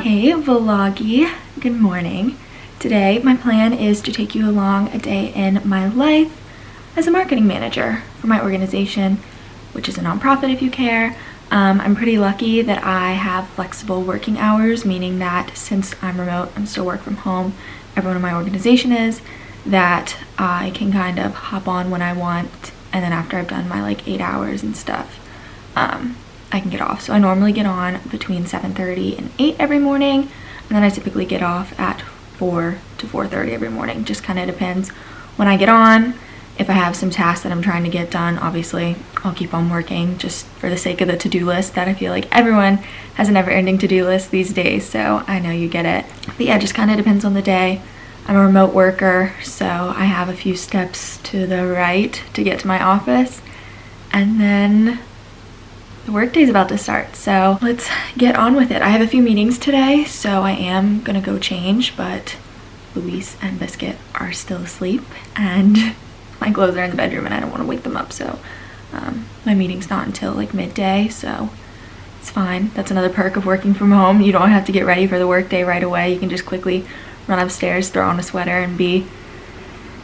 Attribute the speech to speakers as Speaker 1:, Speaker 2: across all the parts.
Speaker 1: Hey vloggy, good morning. Today my plan is to take you along a day in my life as a marketing manager for my organization, which is a nonprofit if you care. I'm pretty lucky that I have flexible working hours, meaning that since I'm remote, I'm still work from home. Everyone in my organization is, that I can kind of hop on when I want, and then after I've done my like 8 hours and stuff, I can get off. So I normally get on between 7:30 and 8 every morning, and then I typically get off at 4 to 4:30 every morning. Just kind of depends when I get on. If I have some tasks that I'm trying to get done, obviously I'll keep on working just for the sake of the to-do list that I feel like everyone has a never-ending to-do list these days, so I know you get it. But yeah, just kind of depends on the day. I'm a remote worker, so I have a few steps to the right to get to my office, and then the workday's about to start, so let's get on with it. I have a few meetings today, so I am gonna go change, but Luis and Biscuit are still asleep, and my clothes are in the bedroom, and I don't want to wake them up, so my meeting's not until like midday, so it's fine. That's another perk of working from home. You don't have to get ready for the workday right away. You can just quickly run upstairs, throw on a sweater, and be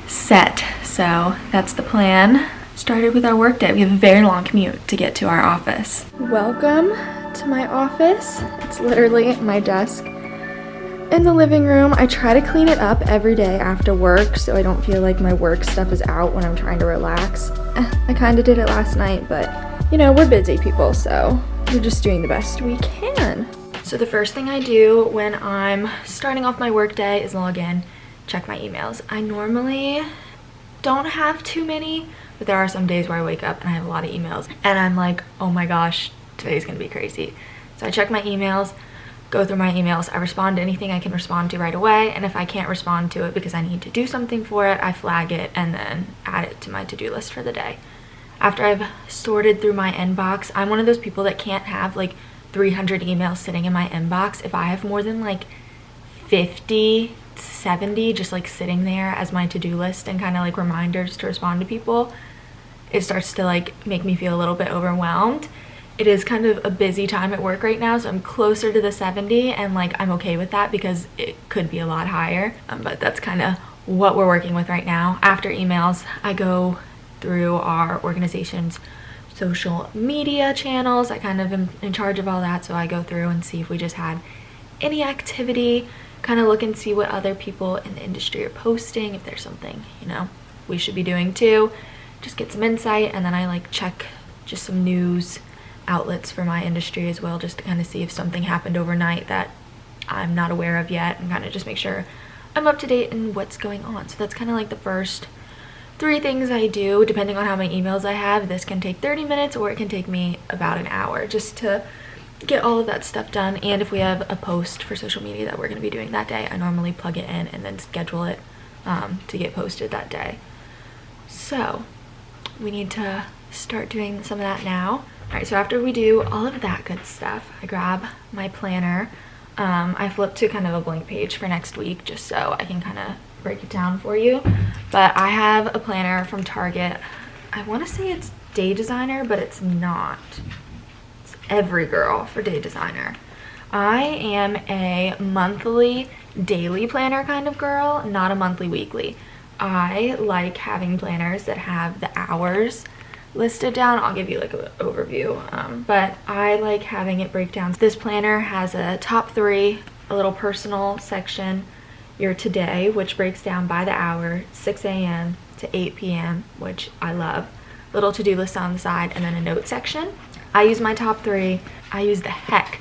Speaker 1: set. So that's the plan. Started with our work day. We have a very long commute to get to our office. Welcome to my office. It's literally my desk in the living room. I try to clean it up every day after work so I don't feel like my work stuff is out when I'm trying to relax. I kind of did it last night, but you know, we're busy people, so we're just doing the best we can. So the first thing I do when I'm starting off my work day is log in, check my emails. I normally don't have too many, but there are some days where I wake up and I have a lot of emails and I'm like, oh my gosh, today's gonna be crazy. So I check my emails, go through my emails, I respond to anything I can respond to right away, and if I can't respond to it because I need to do something for it, I flag it and then add it to my to-do list for the day. After I've sorted through my inbox, I'm one of those people that can't have like 300 emails sitting in my inbox. If I have more than like 50 70 just like sitting there as my to-do list and kind of like reminders to respond to people, it starts to like make me feel a little bit overwhelmed. It is kind of a busy time at work right now, so I'm closer to the 70, and like I'm okay with that because it could be a lot higher, but that's kind of what we're working with right now. After emails, I go through our organization's social media channels. I kind of am in charge of all that, so I go through and see if we just had any activity, kind of look and see what other people in the industry are posting, if there's something, you know, we should be doing too, just get some insight. And then I like check just some news outlets for my industry as well, just to kind of see if something happened overnight that I'm not aware of yet, and kind of just make sure I'm up to date in what's going on. So that's kind of like the first 3 things I do. Depending on how many emails I have, this can take 30 minutes or it can take me about an hour just to get all of that stuff done. And if we have a post for social media that we're going to be doing that day, I normally plug it in and then schedule it to get posted that day. So we need to start doing some of that now. All right, so after we do all of that good stuff, I grab my planner. I flip to kind of a blank page for next week just so I can kind of break it down for you. But I have a planner from Target. I want to say it's Day Designer, but it's not. Every Girl for Day Designer. I am a monthly daily planner kind of girl, not a monthly weekly. I like having planners that have the hours listed down. I'll give you like an overview, but I like having it break down. This planner has a top 3, a little personal section, your today, which breaks down by the hour, 6 a.m. to 8 p.m., which I love, little to-do list on the side, and then a note section. I use my top 3. I use the heck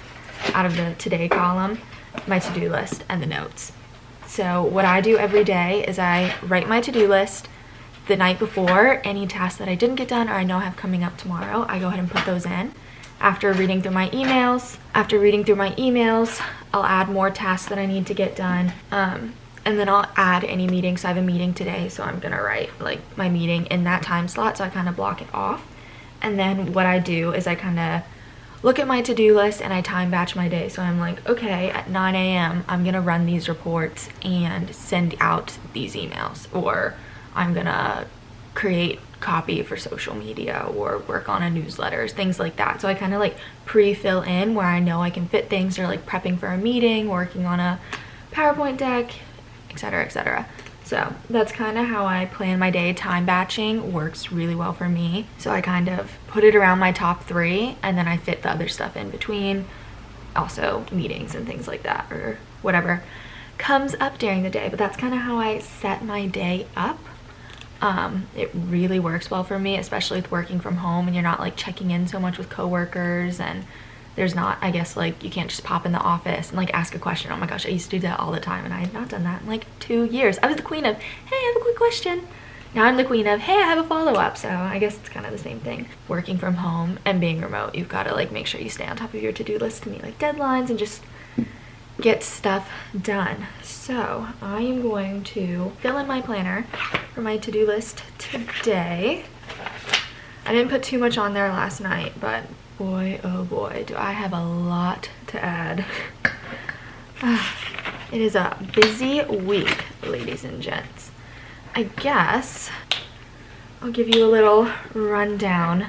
Speaker 1: out of the today column, my to-do list, and the notes. So what I do every day is I write my to-do list the night before. Any tasks that I didn't get done or I know I have coming up tomorrow, I go ahead and put those in. After reading through my emails, I'll add more tasks that I need to get done. And then I'll add any meetings. So I have a meeting today, so I'm gonna write like my meeting in that time slot, so I kind of block it off. And then what I do is I kind of look at my to-do list and I time batch my day. So I'm like, okay, at 9 a.m. I'm gonna run these reports and send out these emails, or I'm gonna create copy for social media or work on a newsletter, things like that. So I kind of like pre-fill in where I know I can fit things, or like prepping for a meeting, working on a PowerPoint deck, etc., etc. So that's kind of how I plan my day. Time batching works really well for me. So I kind of put it around my top 3, and then I fit the other stuff in between, also meetings and things like that, or whatever comes up during the day. But that's kind of how I set my day up. It really works well for me, especially with working from home and you're not like checking in so much with coworkers, and there's not, I guess, like you can't just pop in the office and like ask a question. Oh my gosh, I used to do that all the time, and I had not done that in like 2 years. I was the queen of, hey, I have a quick question. Now I'm the queen of, hey, I have a follow-up. So I guess it's kind of the same thing. Working from home and being remote, you've got to like make sure you stay on top of your to-do list to meet like deadlines and just get stuff done. So I am going to fill in my planner for my to-do list today. I didn't put too much on there last night, but boy, oh boy, do I have a lot to add. It is a busy week, ladies and gents. I guess I'll give you a little rundown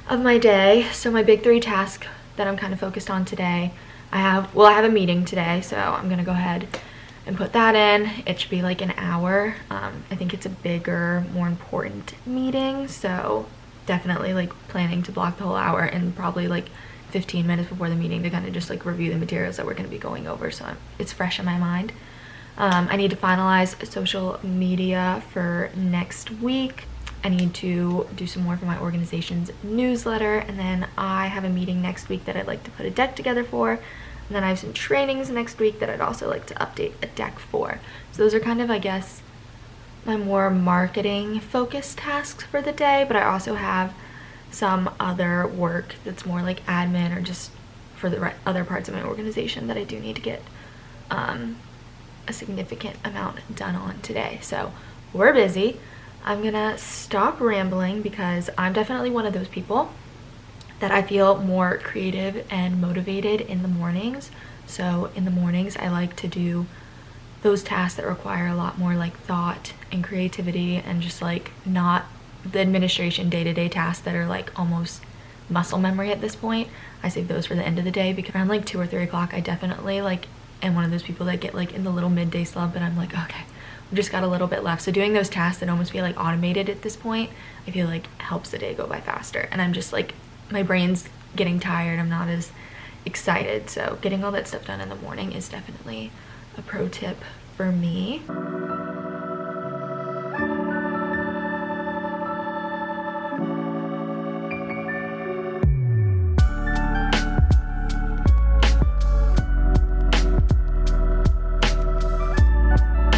Speaker 1: of my day. So my big 3 tasks that I'm kind of focused on today, I have a meeting today, so I'm gonna go ahead and put that in. It should be like an hour. I think it's a bigger, more important meeting, so definitely like planning to block the whole hour and probably like 15 minutes before the meeting to kind of just like review the materials that we're going to be going over, so it's fresh in my mind. I need to finalize social media for next week. I need to do some more for my organization's newsletter, and then I have a meeting next week that I'd like to put a deck together for, and then I have some trainings next week that I'd also like to update a deck for. So those are kind of, I guess, my more marketing focused tasks for the day, but I also have some other work that's more like admin or just for the other parts of my organization that I do need to get a significant amount done on today. So we're busy. I'm gonna stop rambling because I'm definitely one of those people that I feel more creative and motivated in the mornings. So in the mornings I like to do those tasks that require a lot more like thought and creativity, and just like not the administration day-to-day tasks that are like almost muscle memory at this point. I save those for the end of the day, because around like 2 or 3 o'clock I definitely like am one of those people that get like in the little midday slump, and I'm like, okay, we just got a little bit left. So doing those tasks that almost feel like automated at this point, I feel like helps the day go by faster, and I'm just like, my brain's getting tired, I'm not as excited. So getting all that stuff done in the morning is definitely a pro tip for me.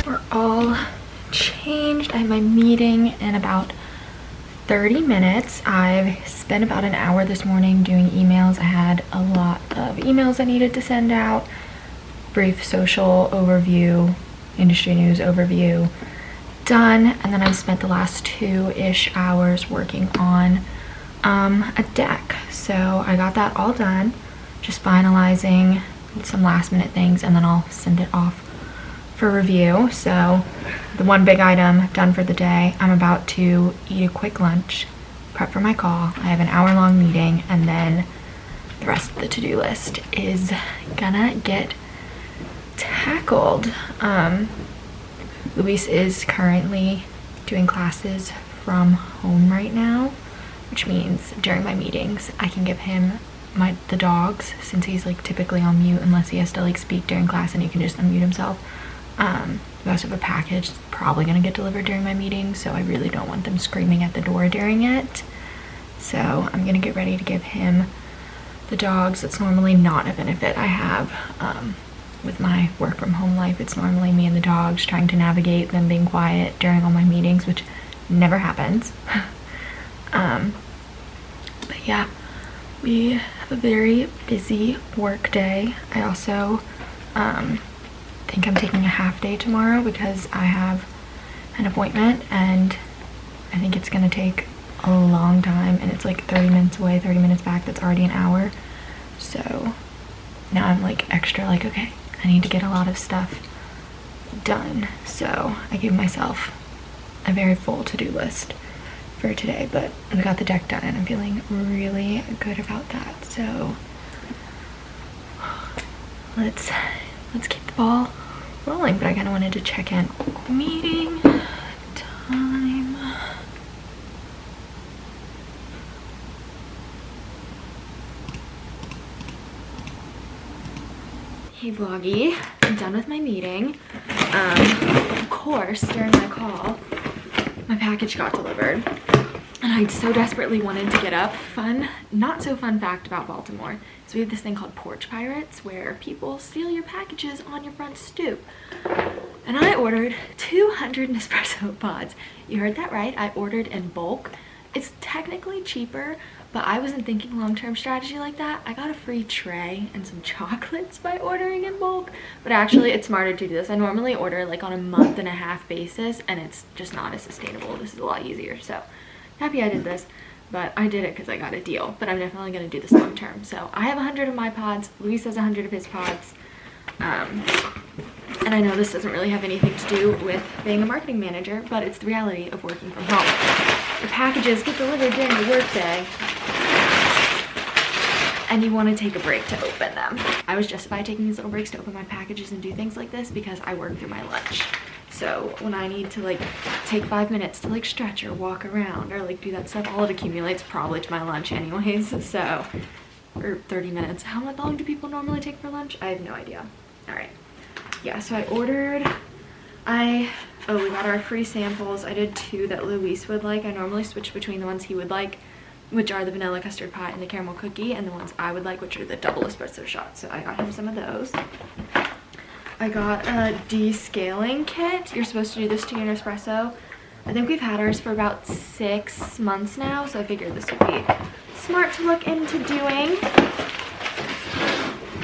Speaker 1: We're all changed. I have my meeting in about 30 minutes. I've spent about an hour this morning doing emails. I had a lot of emails I needed to send out, brief social overview, industry news overview done, and then I've spent the last 2-ish hours working on a deck. So I got that all done, just finalizing some last minute things, and then I'll send it off for review. So the one big item done for the day. I'm about to eat a quick lunch, prep for my call. I have an hour-long meeting, and then the rest of the to-do list is gonna get tackled. Luis is currently doing classes from home right now, which means during my meetings I can give him the dogs, since he's like typically on mute unless he has to like speak during class, and he can just unmute himself. We also have a package that's probably gonna get delivered during my meeting, so I really don't want them screaming at the door during it. So I'm gonna get ready to give him the dogs. It's normally not a benefit I have with my work from home life. It's normally me and the dogs trying to navigate them being quiet during all my meetings, which never happens. But yeah, we have a very busy work day. I also think I'm taking a half day tomorrow because I have an appointment, and I think it's gonna take a long time, and it's like 30 minutes away, 30 minutes back. That's already an hour. So now I'm like extra like, okay, I need to get a lot of stuff done. So I gave myself a very full to-do list for today, but we got the deck done and I'm feeling really good about that. So let's keep the ball rolling. But I kind of wanted to check in. Meeting time. Hey vloggy, I'm done with my meeting. Of course, during my call, my package got delivered and I so desperately wanted to get up. Fun, not so fun fact about Baltimore. So we have this thing called porch pirates where people steal your packages on your front stoop. And I ordered 200 Nespresso pods. You heard that right, I ordered in bulk. It's technically cheaper, but I wasn't thinking long-term strategy like that. I got a free tray and some chocolates by ordering in bulk, but actually it's smarter to do this. I normally order like on a month-and-a-half basis and it's just not as sustainable. This is a lot easier, so happy I did this, but I did it because I got a deal, but I'm definitely gonna do this long-term. So I have 100 of my pods, Luis has 100 of his pods, and I know this doesn't really have anything to do with being a marketing manager, but it's the reality of working from home. The packages get delivered during the workday, and you want to take a break to open them. I was justified taking these little breaks to open my packages and do things like this because I work through my lunch. So when I need to like take 5 minutes to like stretch or walk around or like do that stuff, all it accumulates probably to my lunch anyways. So, or 30 minutes. How long do people normally take for lunch? I have no idea. All right. Yeah, so I ordered, we got our free samples. I did 2 that Luis would like. I normally switch between the ones he would like, which are the vanilla custard pie and the caramel cookie, and the ones I would like, which are the double espresso shots. So I got him some of those. I got a descaling kit. You're supposed to do this to your Nespresso. I think we've had ours for about 6 months now, so I figured this would be smart to look into doing.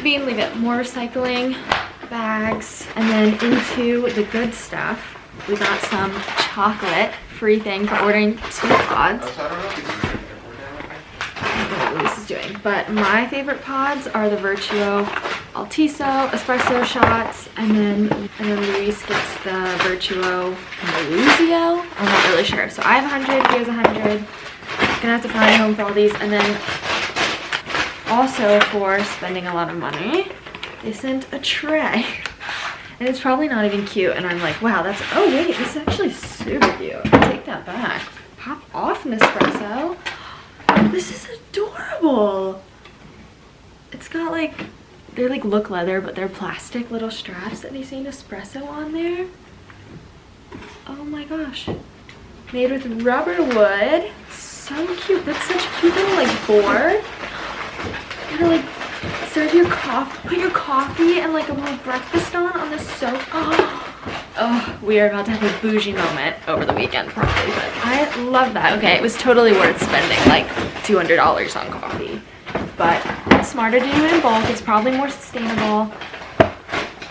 Speaker 1: Bean, leave it. More recycling bags, and then into the good stuff. We got some chocolate, free thing for ordering 2 pods. I don't know what Luis is doing, but my favorite pods are the Vertuo Altiso espresso shots, and then Luis gets the Vertuo Maluzio. I'm not really sure. So I have 100, he has 100. Gonna have to find a home for all these, and then also for spending a lot of money, they sent a tray. And it's probably not even cute, and I'm like, wow, that's, oh wait, this is actually super cute. I'll take that back. Pop off, Nespresso. This is adorable. It's got like, they're like look leather, but they're plastic little straps that they say Nespresso on there. Oh my gosh. Made with rubber wood. So cute. That's such a cute little like board. You know, like serve your coffee, put your coffee and like a little breakfast on this sofa. Oh, we are about to have a bougie moment over the weekend probably, but I love that. Okay, it was totally worth spending like $200 on coffee, but it's smarter to do it in bulk. It's probably more sustainable.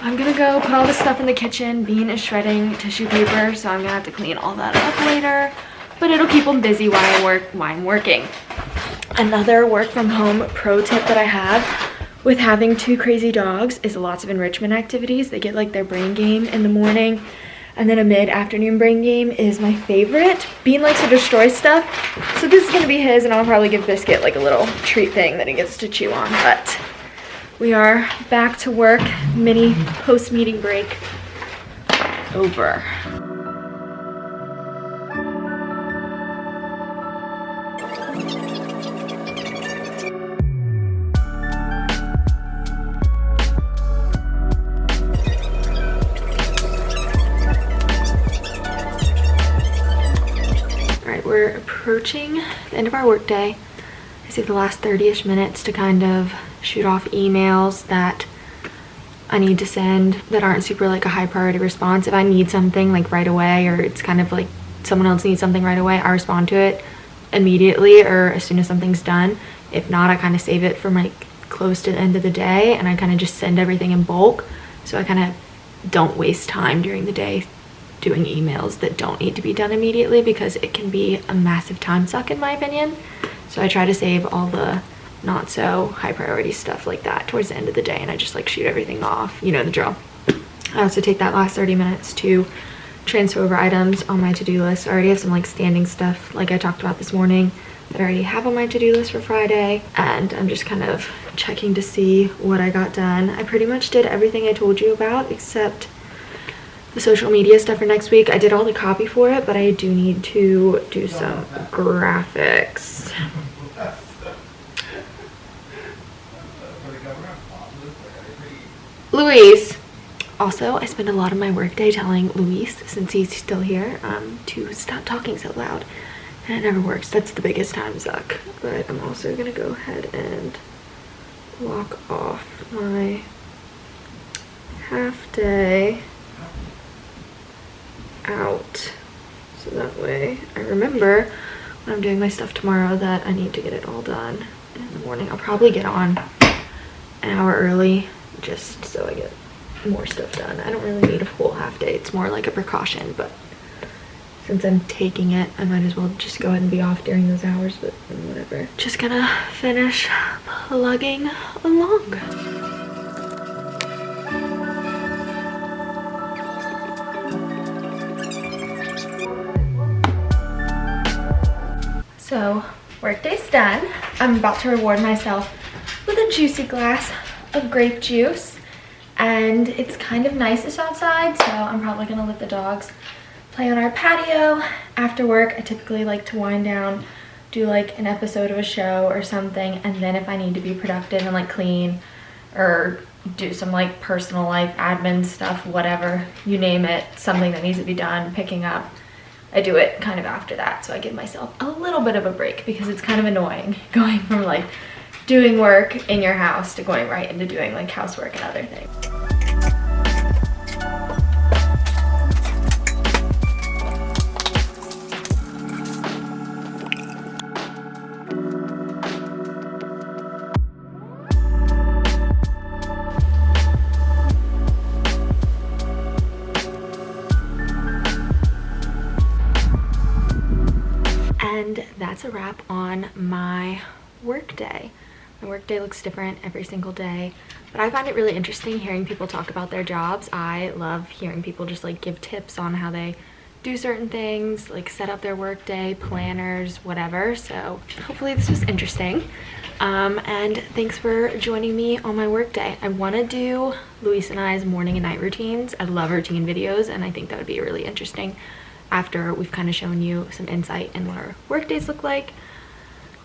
Speaker 1: I'm gonna go put all this stuff in the kitchen. Bean is shredding tissue paper, so I'm gonna have to clean all that up later, but it'll keep them busy while I'm working. Another work from home pro tip that I have with having 2 crazy dogs is lots of enrichment activities. They get like their brain game in the morning, and then a mid-afternoon brain game is my favorite. Bean likes to destroy stuff, so this is gonna be his, and I'll probably give Biscuit like a little treat thing that he gets to chew on. But we are back to work. Mini post-meeting break over. We're approaching the end of our workday. I save the last 30-ish minutes to kind of shoot off emails that I need to send that aren't super like a high priority response. If I need something like right away, or it's kind of like someone else needs something right away, I respond to it immediately or as soon as something's done. If not, I kind of save it from like close to the end of the day, and I kind of just send everything in bulk, so I kind of don't waste time during the day doing emails that don't need to be done immediately, because it can be a massive time suck in my opinion. So I try to save all the not so high priority stuff like that towards the end of the day, and I just like shoot everything off, you know the drill. I also take that last 30 minutes to transfer over items on my to-do list. I already have some like standing stuff like I talked about this morning that I already have on my to-do list for Friday, and I'm just kind of checking to see what I got done. I pretty much did everything I told you about except the social media stuff for next week. I did all the copy for it, but I do need to do some graphics. Luis. Also, I spend a lot of my workday telling Luis, since he's still here, to stop talking so loud. And it never works. That's the biggest time suck. But I'm also gonna go ahead and block off my half day out. So that way I remember when I'm doing my stuff tomorrow that I need to get it all done in the morning. I'll probably get on an hour early just so I get more stuff done. I don't really need a full half day. It's more like a precaution, but since I'm taking it, I might as well just go ahead and be off during those hours, but whatever. Just gonna finish plugging along. So, workday's done. I'm about to reward myself with a juicy glass of grape juice. And it's kind of nice outside, so I'm probably gonna let the dogs play on our patio. After work, I typically like to wind down, do like an episode of a show or something, and then if I need to be productive and like clean or do some like personal life admin stuff, whatever, you name it, something that needs to be done, picking up, I do it kind of after that. So I give myself a little bit of a break because it's kind of annoying going from like doing work in your house to going right into doing like housework and other things. And that's a wrap on my work day. My work day looks different every single day, but I find it really interesting hearing people talk about their jobs. I love hearing people just like give tips on how they do certain things, like set up their work day, planners, whatever. So hopefully this was interesting. And thanks for joining me on my work day. I want to do Luis and I's morning and night routines. I love routine videos, and I think that would be really interesting after we've kind of shown you some insight in what our work days look like.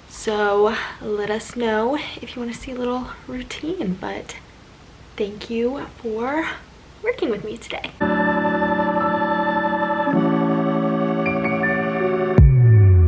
Speaker 1: So let us know if you want to see a little routine, but thank you for working with me today.